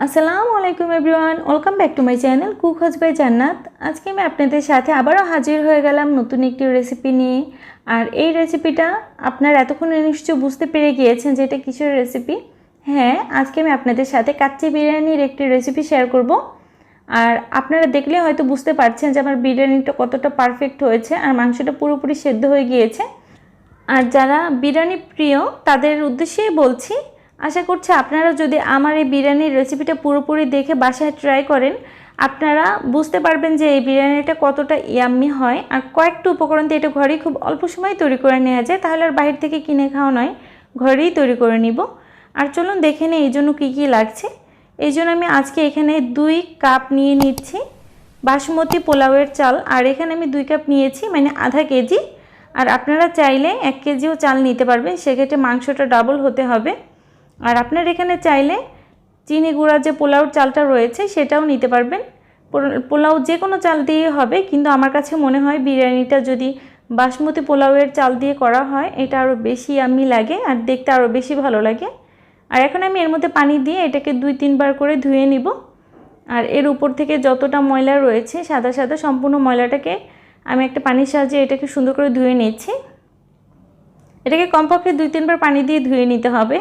আসসালামু আলাইকুম everyone, welcome back to my channel cook হজ বাই জান্নাত। আজকে আমি আপনাদের সাথে আবারও হাজির হয়ে গেলাম নতুন একটি রেসিপি নিয়ে। আর এই রেসিপিটা আপনারা এতক্ষণে নিশ্চয়ই বুঝতে পেরে গিয়েছেন যে এটা কিসের রেসিপি। হ্যাঁ, আজকে আমি আপনাদের সাথে কাচ্চি বিরিয়ানির একটি রেসিপি শেয়ার করব। আর আপনারা দেখলে হয়তো বুঝতে পারছেন যে আমার বিরিয়ানিটা কতটা পারফেক্ট হয়েছে আর মাংসটা পুরোপুরি সেদ্ধ হয়ে গিয়েছে। আর যারা বিরিয়ানি প্রিয় তাদের উদ্দেশ্যেই বলছি, আশা করছি আপনারা যদি আমার এই বিরিয়ানির রেসিপিটা পুরোপুরি দেখে বাসায় ট্রাই করেন, আপনারা বুঝতে পারবেন যে এই বিরিয়ানিটা কতটা ইয়াম্মি হয়। আর কয়েকটা উপকরণ দিয়ে এটা ঘরেই খুব অল্প সময় তৈরি করে নেওয়া যায়, তাহলে আর বাইরে থেকে কিনে খাওয়া নয়, ঘরেই তৈরি করে নিব। আর চলুন দেখে নিই এই জন্য কী কী লাগছে। এই জন্য আমি আজকে এখানে 2 কাপ নিয়ে নিচ্ছি বাসমতি পোলাওয়ের চাল। আর এখানে আমি 2 কাপ নিয়েছি, মানে আধা কেজি। আর আপনারা চাইলে 1 কেজিও চাল নিতে পারবেন, সেক্ষেত্রে মাংসটা ডাবল হতে হবে। আর আপনার এখানে চাইলে চিনি গুঁড়া যে পোলাওর চালটা রয়েছে সেটাও নিতে পারবেন। পোলাও যে কোনো চাল দিয়ে হবে, কিন্তু আমার কাছে মনে হয় বিরিয়ানিটা যদি বাসমতি পোলাওয়ের চাল দিয়ে করা হয় এটা আরও বেশি ইয়াম্মি লাগে আর দেখতে আরও বেশি ভালো লাগে। আর এখন আমি এর মধ্যে পানি দিয়ে এটাকে 2-3 বার করে ধুয়ে নিব। আর এর উপর থেকে যতটা ময়লা রয়েছে সাদা সাদা সম্পূর্ণ ময়লাটাকে আমি একটা পানির সাহায্যে এটাকে সুন্দর করে ধুয়ে নিচ্ছি। এটাকে কমপক্ষে 2-3 বার পানি দিয়ে ধুয়ে নিতে হবে।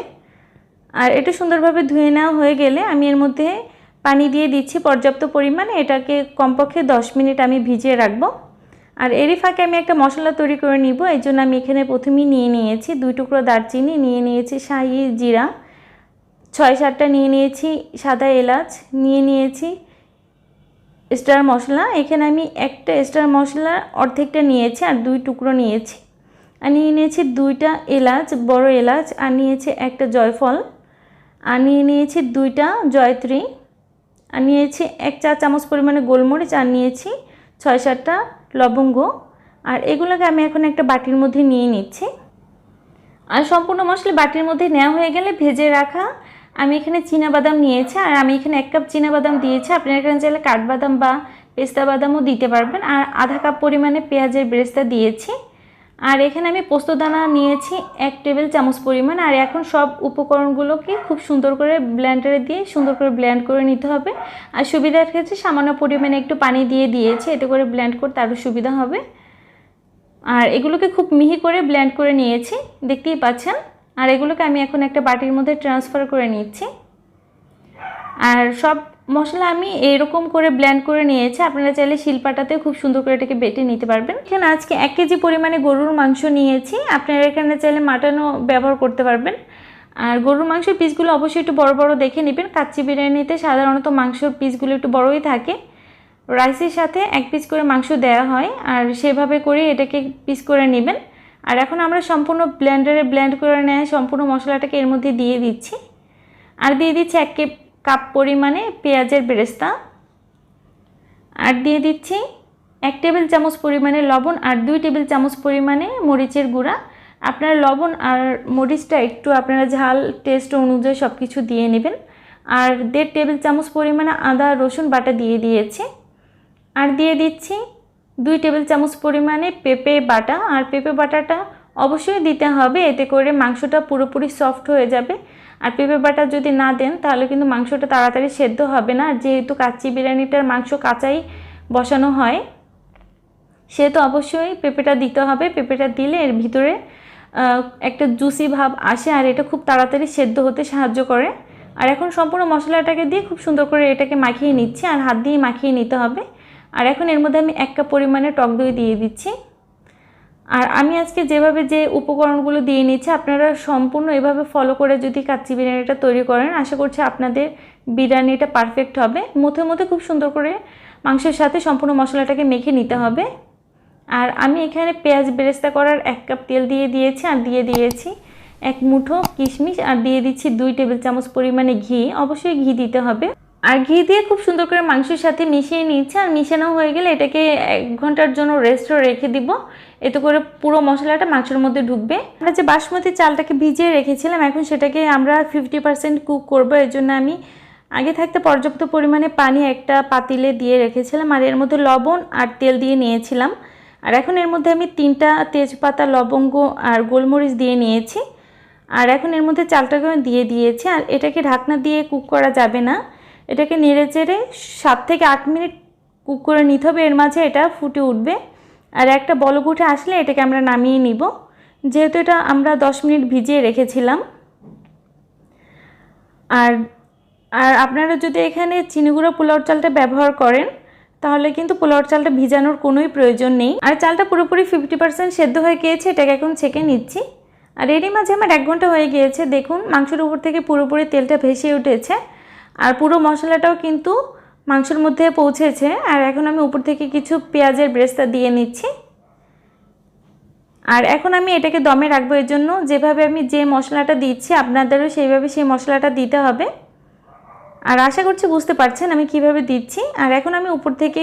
আর এটা সুন্দরভাবে ধুয়ে নেওয়া হয়ে গেলে আমি এর মধ্যে পানি দিয়ে দিচ্ছি পর্যাপ্ত পরিমাণে। এটাকে কমপক্ষে 10 মিনিট আমি ভিজিয়ে রাখবো। আর এরই ফাঁকে আমি একটা মশলা তৈরি করে নিব। এই জন্য আমি এখানে প্রথমেই নিয়ে নিয়েছি 2 টুকরো দারচিনি, নিয়ে নিয়েছি শাহি জিরা, 6-7টা নিয়ে নিয়েছি সাদা এলাচ, নিয়ে নিয়েছি স্টার মশলা। এখানে আমি একটা স্টার মশলা অর্ধেকটা নিয়েছি আর 2 টুকরো নিয়েছি। আর নিয়ে নিয়েছি 2টা এলাচ, বড় এলাচ। আর নিয়েছি একটা জয়ফল। আর নিয়ে নিয়েছি 2টা জয়ত্রী। আর নিয়েছি 1 চা চামচ পরিমাণে গোলমরিচ। আর নিয়েছি 6-7টা লবঙ্গ। আর এগুলোকে আমি এখন একটা বাটির মধ্যে নিয়ে নিচ্ছি। আর সম্পূর্ণ মশলা বাটির মধ্যে নেওয়া হয়ে গেলে ভেজে রাখা আমি এখানে চীনাবাদাম নিয়েছি। আর আমি এখানে 1 কাপ চীনাবাদাম দিয়েছি, আপনারা এখানে চাইলে কাঠবাদাম বা পেস্তা বাদামও দিতে পারবেন। আর আধা কাপ পরিমাণে পেঁয়াজের বেরেস্তা দিয়েছি। আর এখানে আমি পোস্তদানা নিয়েছি 1 টেবিল চামচ পরিমাণ। আর এখন সব উপকরণগুলোকে খুব সুন্দর করে ব্লেন্ডারে দিয়ে সুন্দর করে ব্লেন্ড করে নিতে হবে। আর সুবিধার ক্ষেত্রে সামান্য পরিমাণে একটু পানি দিয়ে দিয়েছি, এতে করে ব্লেন্ড করতে আরও সুবিধা হবে। আর এগুলোকে খুব মিহি করে ব্লেন্ড করে নিয়েছি, দেখতেই পাচ্ছেন। আর এগুলোকে আমি এখন একটা বাটির মধ্যে ট্রান্সফার করে নিচ্ছি। আর সব মশলা আমি এরকম করে ব্লেন্ড করে নিয়েছি, আপনারা চাইলে শিলপাটাতে খুব সুন্দর করে এটাকে বেটে নিতে পারবেন। এখানে আজকে 1 কেজি পরিমাণে গরুর মাংস নিয়েছি, আপনারা এখানে চাইলে মাটনও ব্যবহার করতে পারবেন। আর গরুর মাংসের পিসগুলো অবশ্যই একটু বড় বড় দেখে নেবেন। কাচ্চি বিরিয়ানিতে সাধারণত মাংসের পিসগুলো একটু বড়ই থাকে। রাইসের সাথে 1 পিস করে মাংস দেওয়া হয়, আর সেভাবে করে এটাকে পিস করে নেবেন। আর এখন আমরা সম্পূর্ণ ব্লেন্ডারে ব্লেন্ড করে নেয় সম্পূর্ণ মশলাটাকে এর মধ্যে দিয়ে দিচ্ছি। আর দিয়ে দিচ্ছি 1 কাপ পরিমাণে পেঁয়াজের বেরেস্তা। আর দিয়ে দিচ্ছি 1 টেবিল চামচ পরিমাণে লবণ আর 2 টেবিল চামচ পরিমাণে মরিচের গুঁড়া। আপনারা লবণ আর মরিচটা একটু আপনারা ঝাল টেস্ট অনুযায়ী সব কিছু দিয়ে নেবেন। আর 1.5 টেবিল চামচ পরিমাণে আদা রসুন বাটা দিয়ে দিয়েছি। আর দিয়ে দিচ্ছি 2 টেবিল চামচ পরিমাণে পেঁপে বাটা। আর পেঁপে বাটাটা অবশ্যই দিতে হবে, এতে করে মাংসটা পুরোপুরি সফট হয়ে যাবে। আর পেঁপে বাটা যদি না দেন তাহলে কিন্তু মাংসটা তাড়াতাড়ি সেদ্ধ হবে না। যেহেতু কাচ্চি বিরিয়ানিটার মাংস কাঁচাই বসানো হয়, সেহেতু অবশ্যই পেঁপেটা দিতে হবে। পেঁপেটা দিলে এর ভিতরে একটা জুসি ভাব আসে আর এটা খুব তাড়াতাড়ি সেদ্ধ হতে সাহায্য করে। আর এখন সম্পূর্ণ মশলাটাকে দিয়ে খুব সুন্দর করে এটাকে মাখিয়ে নিচ্ছি, আর হাত দিয়ে মাখিয়ে নিতে হবে। আর এখন এর মধ্যে আমি 1 কাপ পরিমাণে টক দই দিয়ে দিচ্ছি। আর আমি আজকে যেভাবে যে উপকরণগুলো দিয়ে নিচ্ছি আপনারা সম্পূর্ণ এভাবে ফলো করে যদি কাচ্চি বিরিয়ানিটা তৈরি করেন, আশা করছি আপনাদের বিরিয়ানিটা পারফেক্ট হবে। মধ্যে মধ্যে খুব সুন্দর করে মাংসের সাথে সম্পূর্ণ মশলাটাকে মেখে নিতে হবে। আর আমি এখানে পেঁয়াজ বেরেস্তা করার 1 কাপ তেল দিয়ে দিয়েছি। আর দিয়ে দিয়েছি 1 মুঠো কিশমিশ। আর দিয়ে দিচ্ছি 2 টেবিল চামচ পরিমাণে ঘি, অবশ্যই ঘি দিতে হবে। আর ঘি দিয়ে খুব সুন্দর করে মাংসের সাথে মিশিয়ে নিচ্ছে। আর মিশানো হয়ে গেলে এটাকে 1 ঘন্টার জন্য রেস্টে রেখে দিব, এতে করে পুরো মশলাটা মাংসের মধ্যে ঢুকবে। আমরা যে বাসমতি চালটাকে ভিজিয়ে রেখেছিলাম এখন সেটাকে আমরা 50% কুক করবো। এর জন্য আমি আগে থাকতে পর্যাপ্ত পরিমাণে পানি একটা পাতিলে দিয়ে রেখেছিলাম। আর এর মধ্যে লবণ আর তেল দিয়ে নিয়েছিলাম। আর এখন এর মধ্যে আমি 3টা তেজপাতা, লবঙ্গ আর গোলমরিচ দিয়ে নিয়েছি। আর এখন এর মধ্যে চালটাকে দিয়ে দিয়েছি। আর এটাকে ঢাকনা দিয়ে কুক করা যাবে না, এটাকে নেড়েচেড়ে 7 থেকে 8 মিনিট কুক করে নিতে হবে। এর মাঝে এটা ফুটে উঠবে আর একটা বলক উঠে আসলে এটাকে আমরা নামিয়ে নিব, যেহেতু এটা আমরা 10 মিনিট ভিজিয়ে রেখেছিলাম। আর আর আপনারা যদি এখানে চিনি গুঁড়া পোলাওর চালটা ব্যবহার করেন তাহলে কিন্তু পোলাওর চালটা ভিজানোর কোনোই প্রয়োজন নেই। আর চালটা পুরোপুরি 50% সেদ্ধ হয়ে গিয়েছে, এটাকে এখন ছেঁকে নিচ্ছি। আর এরই মাঝে আমার 1 ঘন্টা হয়ে গিয়েছে। দেখুন মাংসের উপর থেকে পুরোপুরি তেলটা ভেসে উঠেছে আর পুরো মশলাটাও কিন্তু মাংসের মধ্যে পৌঁছেছে। আর এখন আমি উপর থেকে কিছু পেঁয়াজের ব্রেস্তা দিয়ে নিচ্ছি। আর এখন আমি এটাকে দমে রাখবো। এর জন্য যেভাবে আমি যে মশলাটা দিচ্ছি আপনাদেরও সেইভাবে সেই মশলাটা দিতে হবে। আর আশা করছি বুঝতে পারছেন আমি কিভাবে দিচ্ছি। আর এখন আমি উপর থেকে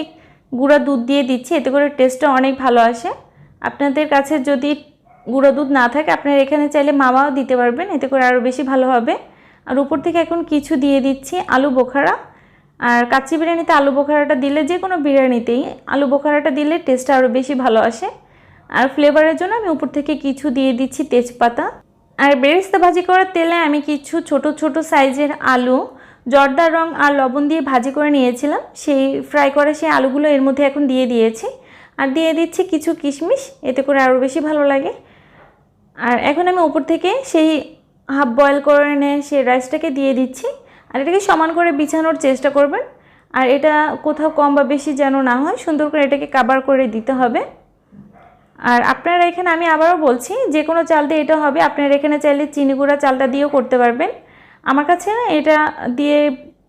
গুঁড়া দুধ দিয়ে দিচ্ছি, এতে করে টেস্টটা অনেক ভালো আসে। আপনাদের কাছে যদি গুঁড়া দুধ না থাকে আপনারা এখানে চাইলে মাওয়াও দিতে পারবেন, এতে করে আরও বেশি ভালো হবে। আর উপর থেকে এখন কিছু দিয়ে দিচ্ছি আলু বোখারা। আর কাচ্চি বিরিয়ানিতে আলু বোখারাটা দিলে, যে কোনো বিরিয়ানিতেই আলু বোখারাটা দিলে টেস্টটা আরও বেশি ভালো আসে। আর ফ্লেভারের জন্য আমি উপর থেকে কিছু দিয়ে দিচ্ছি তেজপাতা। আর বেরেস্তা ভাজি করার তেলে আমি কিছু ছোট ছোট সাইজের আলু জর্দা রং আর লবণ দিয়ে ভাজি করে নিয়েছিলাম, সেই ফ্রাই করা সেই আলুগুলো এর মধ্যে এখন দিয়ে দিয়েছি। আর দিয়ে দিচ্ছি কিছু কিশমিশ, এতে করে আরও বেশি ভালো লাগে। আর এখন আমি উপর থেকে সেই হাফ বয়েল করে নিয়ে সেই রাইসটাকে দিয়ে দিচ্ছি। আর এটাকে সমান করে বিছানোর চেষ্টা করবেন। আর এটা কোথাও কম বা বেশি যেন না হয়, সুন্দর করে এটাকে কাভার করে দিতে হবে। আর আপনারা এখানে আমি আবারও বলছি যে কোনো চাল দিয়ে এটা হবে, আপনারা এখানে চাইলে চিনি গুঁড়া চালটা দিয়েও করতে পারবেন। আমার কাছে এটা দিয়ে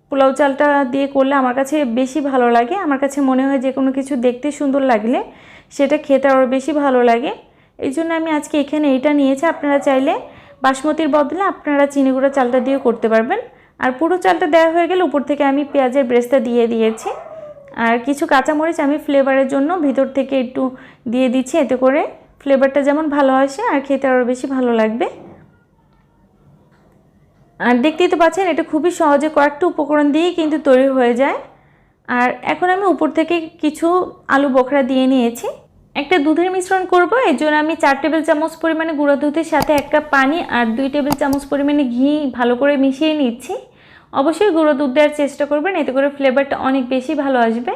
পোলাও চালটা দিয়ে করলে আমার কাছে বেশি ভালো লাগে। আমার কাছে মনে হয় যে কোনো কিছু দেখতে সুন্দর লাগলে সেটা খেতে আরও বেশি ভালো লাগে। এই জন্য আমি আজকে এখানে এটা নিয়েছি। আপনারা চাইলে বাসমতির বদলে আপনারা চিনি গুঁড়া চালটা দিয়েও করতে পারবেন। আর পুরো চালটা দেওয়া হয়ে গেলে উপর থেকে আমি পেঁয়াজের ব্রেস্তা দিয়ে দিয়েছি। আর কিছু কাঁচামরিচ আমি ফ্লেভারের জন্য ভিতর থেকে একটু দিয়ে দিচ্ছি, এতে করে ফ্লেভারটা যেমন ভালো আসে আর খেতে আরও বেশি ভালো লাগবে। আর দেখতেই তো পাচ্ছেন এটা খুবই সহজে কয়েকটা উপকরণ দিয়েই কিন্তু তৈরি হয়ে যায়। আর এখন আমি উপর থেকে কিছু আলু বোখরা দিয়ে নিয়েছি। একটা দুধের মিশ্রণ করব, এর জন্য আমি 4 টেবিল চামচ পরিমাণে গুঁড়া দুধের সাথে 1 কাপ পানি আর 2 টেবিল চামচ পরিমাণে ঘি ভালো করে মিশিয়ে নিচ্ছি। অবশ্যই গুঁড়ো দুধ দেওয়ার চেষ্টা করবেন, এতে করে ফ্লেভারটা অনেক বেশি ভালো আসবে।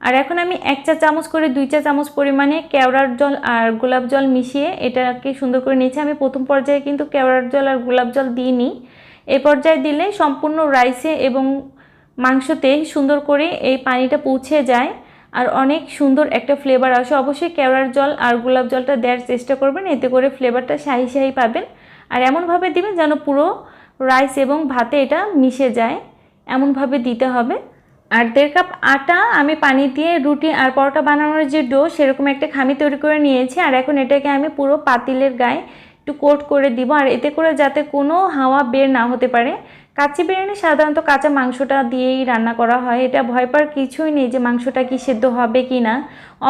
আর এখন আমি 1 চা চামচ করে 2 চা চামচ পরিমাণে কেওড়ার জল আর গোলাপ জল মিশিয়ে এটাকে সুন্দর করে নিয়েছি। আমি প্রথম পর্যায়ে কিন্তু কেওড়ার জল আর গোলাপ জল দিইনি, এই পর্যায়ে দিলে সম্পূর্ণ রাইসে এবং মাংসতে সুন্দর করে এই পানিটা পৌঁছে যায় আর অনেক সুন্দর একটা ফ্লেভার আসে। অবশ্যই কেওড়ার জল আর গোলাপ জলটা দেওয়ার চেষ্টা করবেন, এতে করে ফ্লেভারটা শাহি শাহি পাবেন। আর এমনভাবে দিবেন যেন পুরো রাইস এবং ভাতে এটা মিশে যায়, এমনভাবে দিতে হবে। আর 1.5 কাপ আটা আমি পানি দিয়ে রুটি আর পরোটা বানানোর যে ডো সেরকম একটা খামি তৈরি করে নিয়েছি। আর এখন এটাকে আমি পুরো পাতিলের গায়ে একটু কোট করে দিব, আর এতে করে যাতে কোনো হাওয়া বের না হতে পারে। কাচ্চি বিরিয়ানি সাধারণত কাঁচা মাংসটা দিয়েই রান্না করা হয়, এটা ভয় পাওয়ার কিছুই নেই যে মাংসটা কি সেদ্ধ হবে কি না।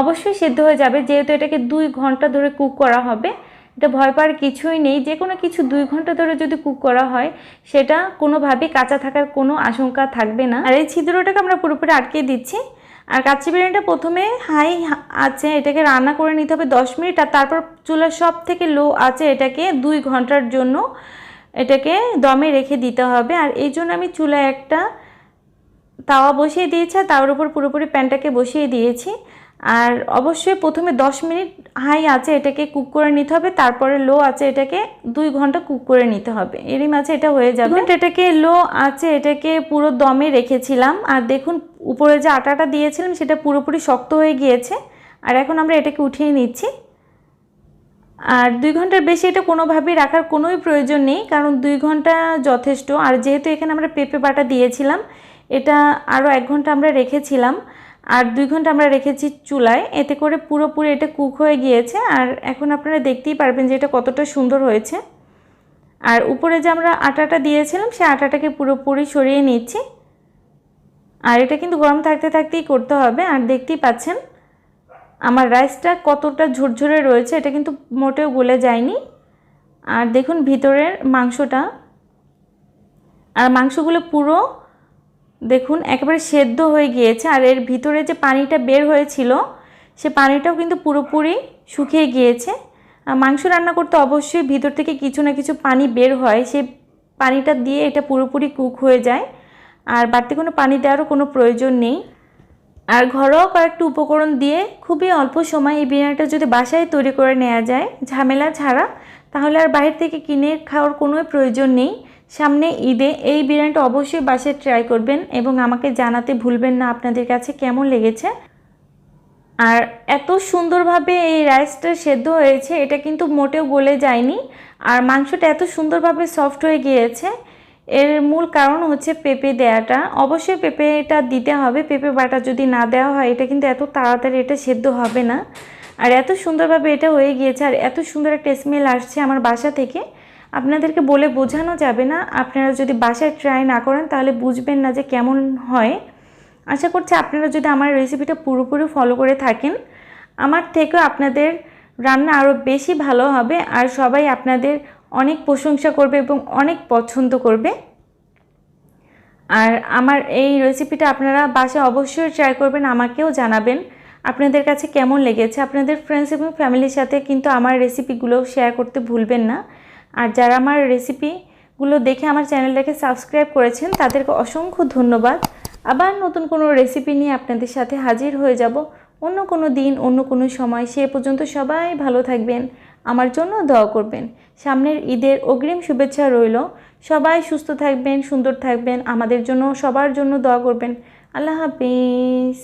অবশ্যই সেদ্ধ হয়ে যাবে, যেহেতু এটাকে 2 ঘন্টা ধরে কুক করা হবে। এটা ভয় পাওয়ার কিছুই নেই, যে কোনো কিছু 2 ঘন্টা ধরে যদি কুক করা হয় সেটা কোনোভাবেই কাঁচা থাকার কোনো আশঙ্কা থাকবে না। আর এই ছিদ্রটাকে আমরা পুরোপুরি আটকে দিচ্ছি। আর কাচ্চি বিরিয়ানিটা প্রথমে হাই আছে এটাকে রান্না করে নিতে হবে 10 মিনিট, আর তারপর চুলার সব থেকে লো আছে এটাকে 2 ঘন্টার জন্য এটাকে দমে রেখে দিতে হবে। আর এই জন্য আমি চুলায় একটা তাওয়া বসিয়ে দিয়েছি, তার উপর পুরোপুরি প্যানটাকে বসিয়ে দিয়েছি। আর অবশ্যই প্রথমে 10 মিনিট হাই আছে এটাকে কুক করে নিতে হবে, তারপরে লো আছে এটাকে 2 ঘন্টা কুক করে নিতে হবে। এরই মাঝে এটা হয়ে যাবে। এটাকে লো আছে এটাকে পুরো দমে রেখেছিলাম। আর দেখুন উপরে যে আটাটা দিয়েছিলাম সেটা পুরোপুরি শক্ত হয়ে গিয়েছে। আর এখন আমরা এটাকে উঠিয়ে নিচ্ছি। আর 2 ঘন্টার বেশি এটা কোনোভাবেই রাখার কোনোই প্রয়োজন নেই, কারণ 2 ঘন্টা যথেষ্ট। আর যেহেতু এখানে আমরা পেঁপে বাটা দিয়েছিলাম, এটা আরও 1 ঘন্টা আমরা রেখেছিলাম আর 2 ঘন্টা আমরা রেখেছি চুলায়, এতে করে পুরোপুরি এটা কুক হয়ে গিয়েছে। আর এখন আপনারা দেখতেই পারবেন যে এটা কতটা সুন্দর হয়েছে। আর উপরে যে আমরা আটাটা দিয়েছিলাম সেই আটাটাকে পুরোপুরি সরিয়ে নিচ্ছি। আর এটা কিন্তু গরম থাকতে থাকতেই করতে হবে। আর দেখতেই পাচ্ছেন আমার রাইসটা কতটা ঝুরঝুরে রয়েছে, এটা কিন্তু মোটেও গলে যায়নি। আর দেখুন ভিতরের মাংসটা, আর মাংসগুলো পুরো দেখুন একেবারে সেদ্ধ হয়ে গিয়েছে। আর এর ভিতরে যে পানিটা বের হয়েছিল সে পানিটাও কিন্তু পুরোপুরি শুকিয়ে গিয়েছে। মাংস রান্না করতে অবশ্যই ভিতর থেকে কিছু না কিছু পানি বের হয়, সেই পানিটা দিয়ে এটা পুরোপুরি কুক হয়ে যায়। আর বাড়তি কোনো পানি দেওয়ারও কোনো প্রয়োজন নেই। আর ঘরোয়া কয়েকটা উপকরণ দিয়ে খুবই অল্প সময় এই বিরিয়ানিটা যদি বাসায় তৈরি করে নেওয়া যায় ঝামেলা ছাড়া, তাহলে আর বাইরে থেকে কিনে খাওয়ার কোনো প্রয়োজন নেই। সামনে ঈদে এই বিরিয়ানিটা অবশ্যই বাসায় ট্রাই করবেন এবং আমাকে জানাতে ভুলবেন না আপনাদের কাছে কেমন লেগেছে। আর এত সুন্দরভাবে এই রাইসটা সেদ্ধ হয়েছে, এটা কিন্তু মোটেও গলে যায়নি। আর মাংসটা এত সুন্দরভাবে সফট হয়ে গিয়েছে, এর মূল কারণ হচ্ছে পেঁপে দেওয়াটা। অবশ্যই পেঁপেটা দিতে হবে, পেঁপে বাটা যদি না দেওয়া হয় এটা কিন্তু এত তাড়াতাড়ি এটা সেদ্ধ হবে না। আর এত সুন্দরভাবে এটা হয়ে গিয়েছে, আর এত সুন্দর একটা স্মেল আসছে আমার বাসা থেকে, আপনাদেরকে বলে বোঝানো যাবে না। আপনারা যদি বাসায় ট্রাই না করেন তাহলে বুঝবেন না যে কেমন হয়। আশা করছি আপনারা যদি আমার রেসিপিটা পুরোপুরি ফলো করে থাকেন, আমার থেকেও আপনাদের রান্না আরও বেশি ভালো হবে, আর সবাই আপনাদের অনেক প্রশংসা করবে এবং অনেক পছন্দ করবে। আর আমার এই রেসিপিটা আপনারা বাসায় অবশ্যই ট্রাই করবেন, আমাকেও জানাবেন আপনাদের কাছে কেমন লেগেছে। আপনাদের ফ্রেন্ডস এবং ফ্যামিলির সাথে কিন্তু আমার রেসিপিগুলো শেয়ার করতে ভুলবেন না। আর যারা আমার রেসিপিগুলো দেখে আমার চ্যানেলটাকে সাবস্ক্রাইব করেছেন তাদেরকে অসংখ্য ধন্যবাদ। আবার নতুন কোনো রেসিপি নিয়ে আপনাদের সাথে হাজির হয়ে যাব অন্য কোনো দিন, অন্য কোনো সময়। সে পর্যন্ত সবাই ভালো থাকবেন, আমার জন্য দোয়া করবেন। সামনের ঈদের অগ্রিম শুভেচ্ছা রইল। সবাই সুস্থ থাকবেন, সুন্দর থাকবেন, আমাদের জন্য সবার জন্য দোয়া করবেন। আল্লাহ হাফিজ।